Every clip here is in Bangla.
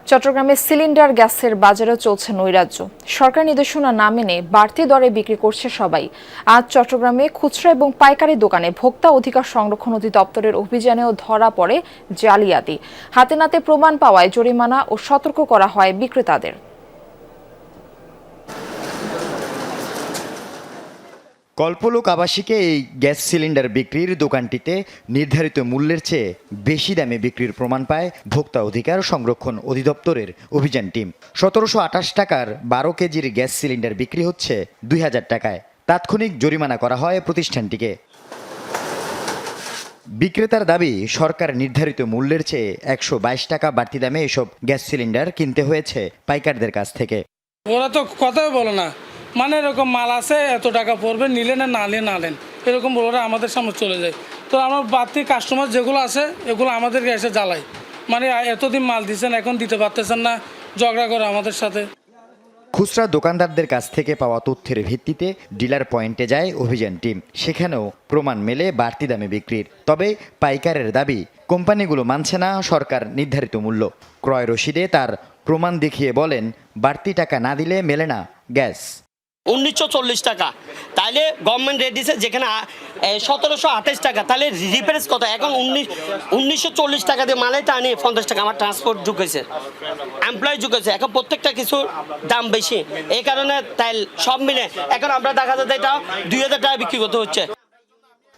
চট্টগ্রামে সিলিন্ডার গ্যাসের বাজারে চলছে নৈরাজ্য। সরকার নির্দেশনা না মেনে বাড়তি দরে বিক্রি করছে সবাই। আজ চট্টগ্রামে খুচরা এবং পাইকারি দোকানে ভোক্তা অধিকার সংরক্ষণ অধিদপ্তরের অভিযানেও ধরা পড়ে জালিয়াতি। হাতে নাতে প্রমাণ পাওয়ায় জরিমানা ও সতর্ক করা হয় বিক্রেতাদের। কল্পলোক আবাসিকে এই গ্যাস সিলিন্ডার বিক্রির দোকানটিতে নির্ধারিত মূল্যের চেয়ে বেশি দামে বিক্রির প্রমাণ পায় ভোক্তা অধিকার সংরক্ষণ অধিদপ্তরের অভিযান টিম। ১৭২৮ টাকার ১২ কেজির গ্যাস সিলিন্ডার বিক্রি হচ্ছে ২০০০ টাকায়। তাৎক্ষণিক জরিমানা করা হয় প্রতিষ্ঠানটিকে। বিক্রেতার দাবি, সরকার নির্ধারিত মূল্যের চেয়ে ১২২ টাকা বাড়তি দামে এসব গ্যাস সিলিন্ডার কিনতে হয়েছে পাইকারদের কাছ থেকে। ওরা তো কথাই বলে না, মানে এরকম মাল আছে এত টাকা পড়বে, নিলেন না নালেন এরকম ওরা আমাদের সামনে চলে যায়। তো আমার বাড়তি কাস্টমার যেগুলো আছে এগুলো আমাদেরকে এসে জ্বালায়, মানে এতদিন মাল দিচ্ছেন এখন দিতে পারতেছেন না, ঝগড়া করে আমাদের সাথে। খুচরা দোকানদারদের কাছ থেকে পাওয়া তথ্যের ভিত্তিতে ডিলার পয়েন্টে যায় অভিযান টিম। সেখানেও প্রমাণ মেলে বাড়তি দামে বিক্রির। তবে পাইকারের দাবি, কোম্পানিগুলো মানছে না সরকার নির্ধারিত মূল্য। ক্রয় রসিদে তার প্রমাণ দেখিয়ে বলেন, বাড়তি টাকা না দিলে মেলে না গ্যাস। ১৯৪০ টাকা, তাহলে গভর্নমেন্ট রেট দিচ্ছে যেখানে ১৭২৮ টাকা, তাহলে রিফারেন্স কত? এখন ১৯৪০ টাকা দিয়ে মালাইটা আনি ৫০ টাকা। আমার ট্রান্সপোর্ট ঢুকেছে, এমপ্লয়ি ঢুকেছে, এখন প্রত্যেকটা কিছু দাম বেশি। এই কারণে তাই সব মিলে এখন আমরা দেখা যাচ্ছে এটা ২০০০ টাকা বিক্রি করতে হচ্ছে।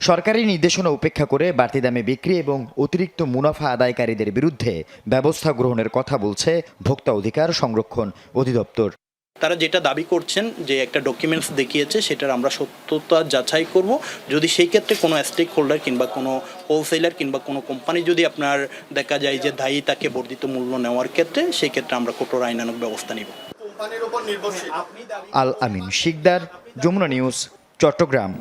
সরকারি নির্দেশনা উপেক্ষা করে বাড়তি দামে বিক্রি এবং অতিরিক্ত মুনাফা আদায়কারীদের বিরুদ্ধে ব্যবস্থা গ্রহণের কথা বলছে ভোক্তা অধিকার সংরক্ষণ অধিদপ্তর। তারা যেটা দাবি করছেন যে একটা ডকুমেন্টস দেখিয়েছে, সেটার আমরা সত্যতা যাচাই করব। যদি সেই ক্ষেত্রে কোনো স্টেক হোল্ডার কিংবা কোনো হোলসেলার কিংবা কোনো কোম্পানি যদি আপনার দেখা যায় যে দায়ী, তাকে বর্ধিত মূল্য নেওয়ার ক্ষেত্রে সেই ক্ষেত্রে আমরা কঠোর আইনানুগ ব্যবস্থা নিব। আল আমিন শিকদার, যমুনা নিউজ, চট্টগ্রাম।